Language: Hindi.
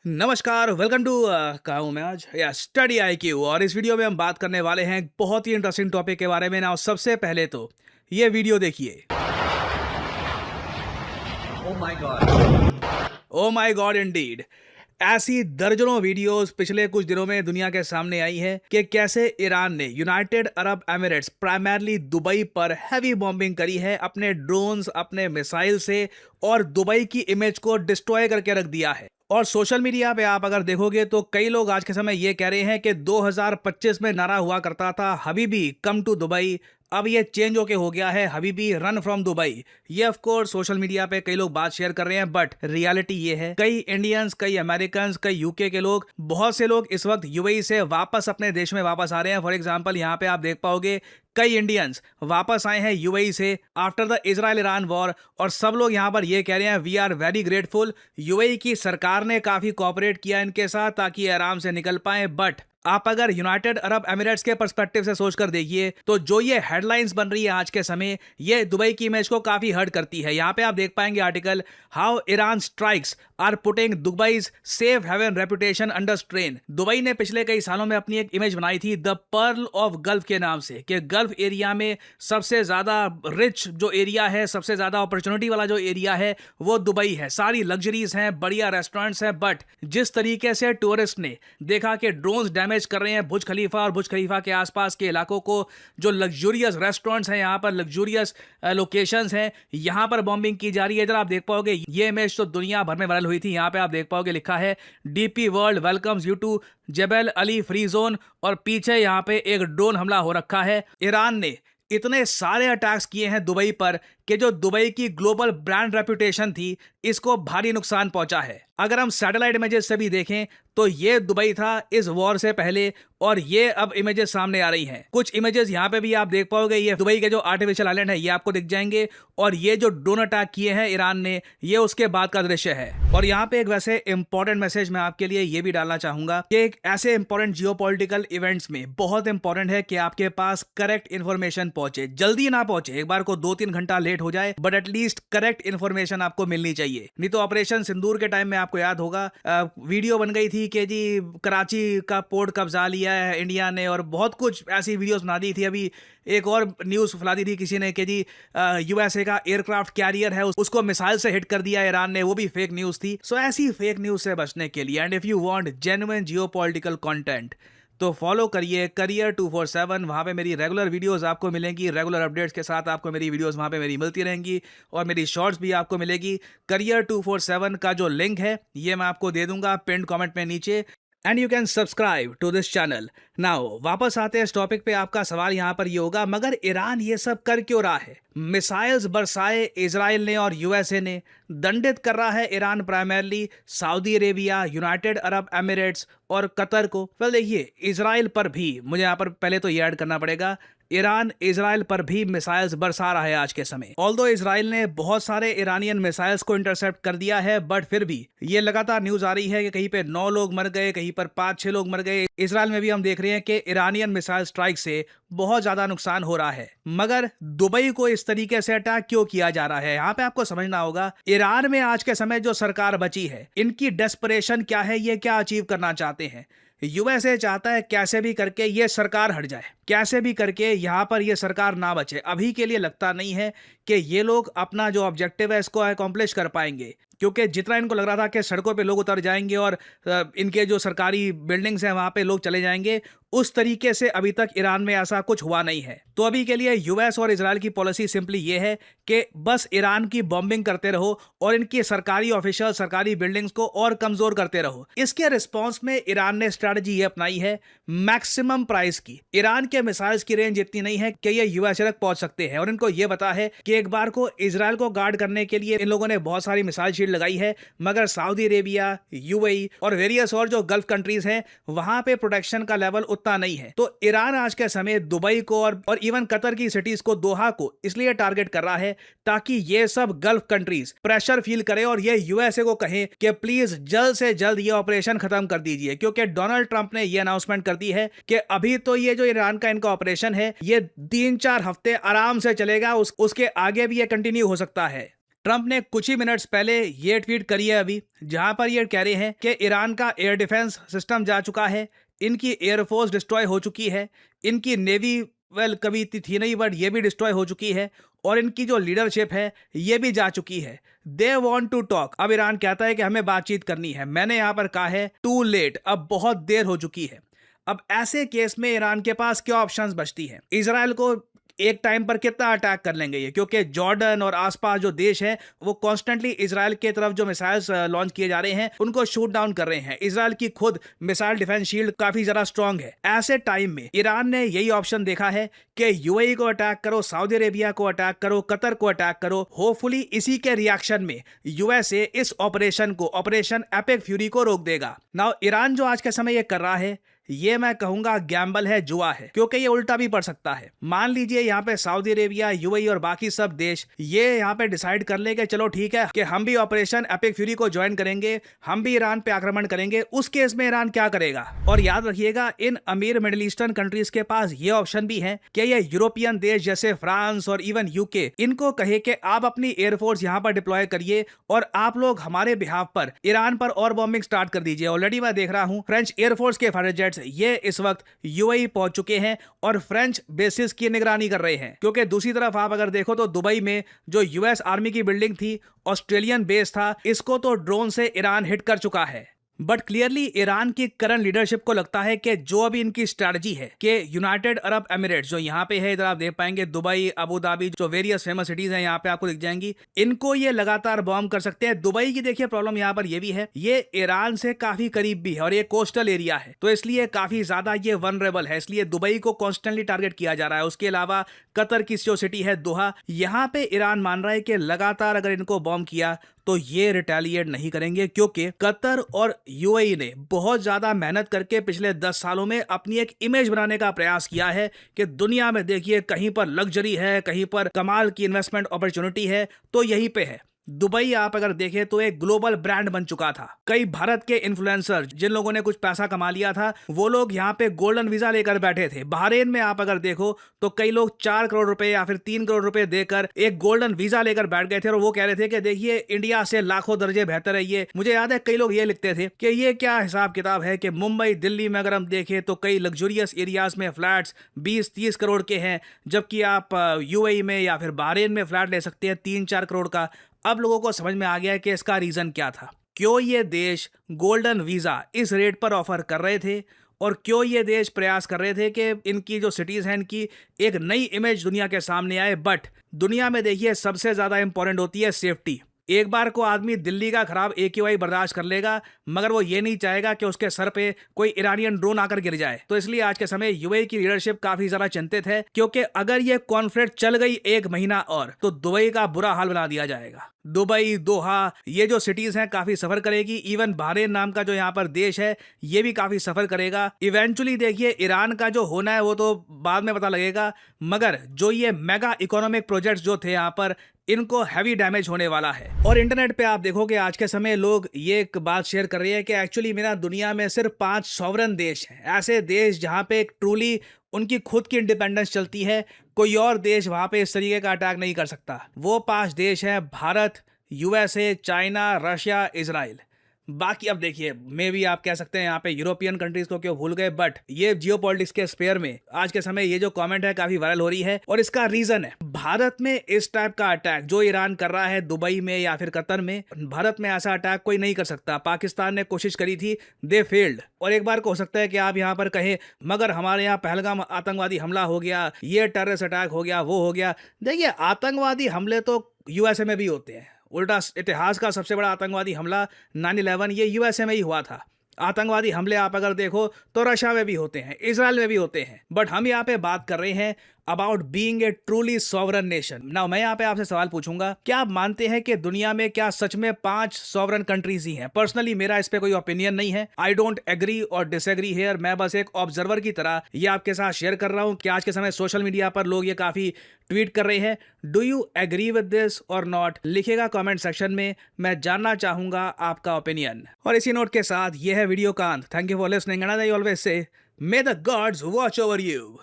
नमस्कार, वेलकम टू कहा हूँ मैं आज या स्टडी आईक्यू। और इस वीडियो में हम बात करने वाले हैं एक बहुत ही इंटरेस्टिंग टॉपिक के बारे में ना। सबसे पहले तो ये वीडियो देखिए। Oh my God. Oh my God indeed. ऐसी दर्जनों वीडियोस पिछले कुछ दिनों में दुनिया के सामने आई है कि कैसे ईरान ने United Arab Emirates primarily Dubai पर हैवी बॉम्बिंग करी है अपने ड्रोन्स, अपने मिसाइल से, और दुबई की इमेज को डिस्ट्रॉय करके रख दिया है। और सोशल मीडिया पे आप अगर देखोगे तो कई लोग आज के समय ये कह रहे हैं कि 2025 में नारा हुआ करता था हबीबी कम टू दुबई, अब ये चेंज होके हो गया है हबीबी रन फ्रॉम दुबई। ये ऑफ कोर्स सोशल मीडिया पे कई लोग बात शेयर कर रहे हैं, बट रियलिटी ये है कई इंडियंस, कई अमेरिकन, कई यूके के लोग, बहुत से लोग इस वक्त यूएई से वापस अपने देश में वापस आ रहे हैं। फॉर एग्जांपल यहाँ पे आप देख पाओगे कई इंडियंस वापस आए हैं यूएई से after the Israel Iran war, और सब लोग यहाँ पर ये कह रहे हैं we are very grateful. UAE की सरकार ने काफी कोऑपरेट किया इनके साथ ताकि ये आराम से निकल पाए। बट आप अगर यूनाइटेड अरब एमिरेट्स के पर्सपेक्टिव से सोचकर देखिए तो जो ये हेडलाइंस बन रही है आज के समय, ये दुबई की इमेज को काफी हर्ट करती है। यहाँ पे आप देख पाएंगे article, how Iran strikes are putting Dubai's safe haven reputation under strain. Dubai ने पिछले कई सालों में अपनी एक इमेज बनाई थी द पर्ल ऑफ गल्फ के नाम से, कि गल्फ एरिया में सबसे ज्यादा रिच जो एरिया है, सबसे ज्यादा अपॉर्चुनिटी वाला जो एरिया है वो दुबई है। सारी लग्जरीज हैं, बढ़िया रेस्टोरेंट्स हैं, बट जिस तरीके से टूरिस्ट ने देखा कि ड्रोन्स डैमेज कर रहे हैं बुर्ज खलीफा और बुर्ज खलीफा के आसपास के इलाकों को, जो लग्जूरियस रेस्टोरेंट्स हैं यहाँ पर, लग्जूरियस लोकेशंस हैं, यहाँ पर बॉम्बिंग की जा रही है। इधर आप देख पाओगे ये इमेज तो दुनिया भर में वायरल हुई थी। यहाँ पे आप देख पाओगे लिखा है DP world welcomes you to Jebel Ali free zone, और पीछे यहाँ पे एक ड्रोन हमला हो रखा है। ईरान ने इतने सारे अटैक्स किए हैं दुबई पर कि जो दुबई की ग्लोबल ब्रांड रेपुटेशन थी इसको भारी नुकसान पहुंचा है। अगर हम सैटेलाइट इमेजेस से भी देखें तो ये दुबई था इस वॉर से पहले, और ये अब इमेजेस सामने आ रही हैं। कुछ इमेजेस यहाँ पे भी आप देख पाओगे, ये दुबई के जो आर्टिफिशियल आइलैंड है ये आपको दिख जाएंगे, और ये जो ड्रोन अटैक किए हैं ईरान ने ये उसके बाद का दृश्य है। और यहाँ पे एक वैसे इंपॉर्टेंट मैसेज मैं आपके लिए ये भी डालना चाहूंगा कि एक ऐसे इंपॉर्टेंट जियोपॉलिटिकल इवेंट्स में बहुत इंपॉर्टेंट है कि आपके पास करेक्ट इन्फॉर्मेशन पहुंचे। जल्दी ना पहुंचे, एक बार को 2-3 घंटा लेट हो जाए, बट एटलीस्ट करेक्ट इन्फॉर्मेशन आपको मिलनी चाहिए। नहीं तो ऑपरेशन सिंदूर के टाइम में आपको याद होगा वीडियो बन गई थी कि जी कराची का पोर्ट कब्जा लिया है इंडिया ने, और बहुत कुछ ऐसी वीडियोस बना दी थी। अभी एक और न्यूज़ फैला दी थी किसी ने कि जी यूएसए का एयरक्राफ्ट कैरियर है उसको मिसाइल से हिट कर दिया ईरान ने, वो भी फेक न्यूज़ थी। सो ऐसी फेक न्यूज़ से बचने के लिए, and if you want genuine geopolitical content, तो फॉलो करिए करियर 247। वहाँ पे मेरी रेगुलर वीडियोस आपको मिलेंगी, रेगुलर अपडेट्स के साथ आपको मेरी वीडियोस वहाँ पे मेरी मिलती रहेंगी, और मेरी शॉर्ट्स भी आपको मिलेगी। करियर 247 का जो लिंक है ये मैं आपको दे दूंगा पिन कमेंट में नीचे, and you can subscribe to this channel. Now वापस आते हैं इस टॉपिक पे। आपका सवाल यहाँ पर ये होगा, मगर ईरान ये सब कर क्यों रहा है? मिसाइल्स बरसाए इजराइल ने और यूएसए ने, दंडित कर रहा है Iran primarily Saudi Arabia, United Arab Emirates और कतर को। वेल देखिए, इजराइल पर भी मुझे यहाँ पर पहले तो ये ऐड करना पड़ेगा, ईरान इजराइल पर भी मिसाइल्स बरसा रहा है आज के समय। ऑल्दो इजराइल ने बहुत सारे ईरानियन मिसाइल्स को इंटरसेप्ट कर दिया है, बट फिर भी ये लगातार न्यूज आ रही है कि कहीं पे 9 लोग मर गए, कहीं पर 5-6 लोग मर गए। इजराइल में भी हम देख रहे हैं कि ईरानियन मिसाइल स्ट्राइक से बहुत ज्यादा नुकसान हो रहा है। मगर दुबई को इस तरीके से अटैक क्यों किया जा रहा है? यहाँ पे आपको समझना होगा, ईरान में आज के समय जो सरकार बची है इनकी डेस्परेशन क्या है, ये क्या अचीव करना चाहते हैं। यूएसए चाहता है कैसे भी करके ये सरकार हट जाए, कैसे भी करके यहाँ पर ये सरकार ना बचे। अभी के लिए लगता नहीं है कि ये लोग अपना जो ऑब्जेक्टिव है इसको अकॉम्प्लिश कर पाएंगे, क्योंकि जितना इनको लग रहा था कि सड़कों पे लोग उतर जाएंगे और इनके जो सरकारी बिल्डिंग्स हैं वहाँ पे लोग चले जाएंगे, उस तरीके से अभी तक ईरान में ऐसा कुछ हुआ नहीं है। तो अभी के लिए यूएस और इजराइल की पॉलिसी सिंपली ये है कि बस ईरान की बॉम्बिंग करते रहो और इनकी सरकारी ऑफिशियल सरकारी बिल्डिंग्स को और कमजोर करते रहो। इसके रिस्पॉन्स में ईरान ने स्ट्रैटेजी ये अपनाई है मैक्सिमम प्राइस की। ईरान के मिसाइल्स की रेंज इतनी नहीं है कि ये यूएसए तक पहुंच सकते हैं, और इनको ये पता है कि एक बार को इजराइल को गार्ड करने के लिए इन लोगों ने बहुत सारी मिसाइल शील्ड लगाई है, मगर सऊदी अरेबिया, यूएई और वेरियस और जो गल्फ कंट्रीज हैं वहां पे प्रोटेक्शन का लेवल उतना नहीं है। तो ईरान आज के समय दुबई को और इवन कतर की सिटीज को, दोहा को इसलिए टारगेट कर रहा है ताकि ये सब गल्फ कंट्रीज प्रेशर फील करे और ये यूएसए को कहें कि प्लीज जल्द से जल्द ये ऑपरेशन खत्म कर दीजिए, क्योंकि डोनाल्ड ट्रंप ने ये अनाउंसमेंट कर दी है कि अभी तो ये जो ईरान का इनका ऑपरेशन है ये 3-4 हफ्ते आराम से चलेगा, उसके आगे भी ये कंटिन्यू हो सकता है। ट्रंप ने कुछ ही मिनट्स पहले ये ट्वीट करी है अभी, जहां पर ये कह रहे हैं कि ईरान का एयर डिफेंस सिस्टम जा चुका है, इनकी एयरफोर्स डिस्ट्रॉय हो चुकी है, इनकी नेवी वेल कभी थी नहीं बट ये भी डिस्ट्रॉय हो चुकी है, और इनकी जो लीडरशिप है ये भी जा चुकी है। They want to talk. अब ईरान कहता है कि हमें बातचीत करनी है। मैंने यहाँ पर कहा है टू लेट, अब बहुत देर हो चुकी है। अब ऐसे केस में ईरान के पास क्या ऑप्शंस बचती हैं? इजराइल को एक टाइम पर कितना अटैक कर लेंगे ये, क्योंकि जॉर्डन और आसपास जो देश है वो कॉन्स्टेंटली इजराइल की तरफ जो मिसाइल्स लॉन्च किए जा रहे हैं उनको शूट डाउन कर रहे हैं। इजराइल की खुद मिसाइल डिफेंस शील्ड काफी ज्यादा स्ट्रांग है। ऐसे टाइम में ईरान ने यही ऑप्शन देखा है कि यूएई को अटैक करो, सऊदी अरेबिया को अटैक करो, कतर को अटैक करो। होपफुली इसी के रिएक्शन में यूएसए इस ऑपरेशन को, ऑपरेशन एपिक फ्यूरी को रोक देगा। नाउ ईरान जो आज के समय ये कर रहा है ये मैं कहूंगा गैम्बल है, जुआ है, क्योंकि ये उल्टा भी पड़ सकता है। मान लीजिए यहाँ पे सऊदी अरेबिया, यूएई और बाकी सब देश ये यहाँ पे डिसाइड कर ले कि चलो ठीक है कि हम भी ऑपरेशन एपिक फ्यूरी को ज्वाइन करेंगे, हम भी ईरान पे आक्रमण करेंगे। उस केस में ईरान क्या करेगा? और याद रखिएगा इन अमीर मिडिल ईस्टर्न कंट्रीज के पास ये ऑप्शन भी है कि ये यूरोपियन देश जैसे फ्रांस और इवन यूके इनको कहे कि आप अपनी एयरफोर्स यहाँ पर डिप्लॉय करिए और आप लोग हमारे बिहाफ पर ईरान पर और बॉम्बिंग स्टार्ट कर दीजिए। ऑलरेडी मैं देख रहा हूँ फ्रेंच एयरफोर्स के फाइटर जेट्स ये इस वक्त यूएई पहुंच चुके हैं और फ्रेंच बेसिस की निगरानी कर रहे हैं। क्योंकि दूसरी तरफ आप अगर देखो तो दुबई में जो यूएस आर्मी की बिल्डिंग थी, ऑस्ट्रेलियन बेस था, इसको तो ड्रोन से ईरान हिट कर चुका है। बट क्लियरली ईरान की करंट लीडरशिप को लगता है कि जो अभी इनकी स्ट्रैटेजी है कि यूनाइटेड अरब एमिरेट्स जो यहाँ पे है, इधर आप देख पाएंगे दुबई, अबू धाबी, जो वेरियस फेमस सिटीज हैं यहाँ पे आपको दिख जाएंगी, इनको ये लगातार बॉम्ब कर सकते हैं। दुबई की देखिए प्रॉब्लम यहाँ पर ये भी है, ये ईरान से काफी करीब भी है और ये कोस्टल एरिया है, तो इसलिए काफी ज्यादा ये वनरेबल है, इसलिए दुबई को कॉन्स्टेंटली टारगेट किया जा रहा है। उसके अलावा कतर की जो सिटी है दोहा, यहाँ पे ईरान मान रहा है कि लगातार अगर इनको बॉम्ब किया तो ये रिटेलिएट नहीं करेंगे, क्योंकि कतर और यूएई ने बहुत ज्यादा मेहनत करके पिछले 10 सालों में अपनी एक इमेज बनाने का प्रयास किया है कि दुनिया में देखिए कहीं पर लग्जरी है, कहीं पर कमाल की इन्वेस्टमेंट अपॉर्चुनिटी है, तो यहीं पे है। दुबई आप अगर देखें तो एक ग्लोबल ब्रांड बन चुका था। कई भारत के इन्फ्लुएंसर जिन लोगों ने कुछ पैसा कमा लिया था वो लोग यहाँ पे गोल्डन वीजा लेकर बैठे थे। बहरीन में आप अगर देखो तो कई लोग 4 करोड़ रुपए या फिर 3 करोड़ रुपए देकर एक गोल्डन वीजा लेकर बैठ गए थे और वो कह रहे थे कि देखिए इंडिया से लाखों दर्जे बेहतर है ये। मुझे याद है कई लोग ये लिखते थे कि ये क्या हिसाब किताब है कि मुंबई दिल्ली में अगर हम देखें तो कई लग्जूरियस एरियाज में फ्लैट्स 20-30 करोड़ के हैं, जबकि आप यूएई में या फिर बहरीन में फ्लैट ले सकते हैं 3-4 करोड़ का। अब लोगों को समझ में आ गया है कि इसका रीजन क्या था, क्यों ये देश गोल्डन वीजा इस रेट पर ऑफर कर रहे थे और क्यों ये देश प्रयास कर रहे थे कि इनकी जो सिटीज हैं इनकी एक नई इमेज दुनिया के सामने आए। बट दुनिया में देखिए सबसे ज्यादा इंपॉर्टेंट होती है सेफ्टी। एक बार को आदमी दिल्ली का खराब AQI बर्दाश्त कर लेगा, मगर वो ये नहीं चाहेगा कि उसके सर पे कोई ईरानियन ड्रोन आकर गिर जाए। तो इसलिए आज के समय यूएई की लीडरशिप काफी ज्यादा चिंतित है, क्योंकि अगर ये कॉन्फ्लिक्ट चल गई 1 महीना और तो दुबई का बुरा हाल बना दिया जाएगा। दुबई, दोहा, ये जो सिटीज हैं काफी सफर करेगी। इवन बहरीन नाम का जो यहाँ पर देश है ये भी काफी सफर करेगा। इवेंचुअली देखिए ईरान का जो होना है वो तो बाद में पता लगेगा, मगर जो ये मेगा इकोनॉमिक प्रोजेक्ट्स जो थे यहाँ पर इनको हैवी डैमेज होने वाला है। और इंटरनेट पे आप देखोगे आज के समय लोग ये एक बात शेयर कर रहे हैं कि एक्चुअली मेरा दुनिया में सिर्फ 5 सॉवरन देश हैं, ऐसे देश जहाँ पे एक ट्रूली उनकी खुद की इंडिपेंडेंस चलती है, कोई और देश वहां पे इस तरीके का अटैक नहीं कर सकता। वो 5 देश हैं Bharat, USA, China, Russia, Israel. बाकी अब देखिए मे भी आप कह सकते हैं यहाँ पे यूरोपियन कंट्रीज को क्यों भूल गए, बट ये जियोपॉलिटिक्स के स्पेयर में आज के समय ये जो कमेंट है काफी वायरल हो रही है और इसका रीजन है भारत में इस टाइप का अटैक जो ईरान कर रहा है दुबई में या फिर कतर में, भारत में ऐसा अटैक कोई नहीं कर सकता। पाकिस्तान ने कोशिश करी थी, दे फेल्ड। और एक बार को हो सकता है कि आप यहाँ पर कहें मगर हमारे यहाँ पहलगाम आतंकवादी हमला हो गया, ये टेररिस्ट अटैक हो गया, वो हो गया। देखिए आतंकवादी हमले तो यूएसए में भी होते हैं। उल्टा इतिहास का सबसे बड़ा आतंकवादी हमला 9/11 ये यूएसए में ही हुआ था। आतंकवादी हमले आप अगर देखो तो रशिया में भी होते हैं, इजराइल में भी होते हैं। बट हम यहाँ पे बात कर रहे हैं about being a truly sovereign nation. Now मैं यहाँ पे आपसे सवाल पूछूंगा, क्या आप मानते हैं कि दुनिया में क्या सच में 5 सॉवरन कंट्रीज ही हैं? पर्सनली मेरा इस पे कोई ओपिनियन नहीं है। आई डोंट एग्री और डिसएग्री हियर। मैं बस एक ऑब्जर्वर की तरह ये आपके साथ शेयर कर रहा हूँ कि आज के समय सोशल मीडिया पर लोग ये काफी ट्वीट कर रहे हैं। Do you agree with this और नॉट? लिखेगा कमेंट सेक्शन में, मैं जानना चाहूंगा आपका ओपिनियन। और इसी नोट के साथ ये है वीडियो का अंत। Thank you for listening and I always say may the gods watch over you.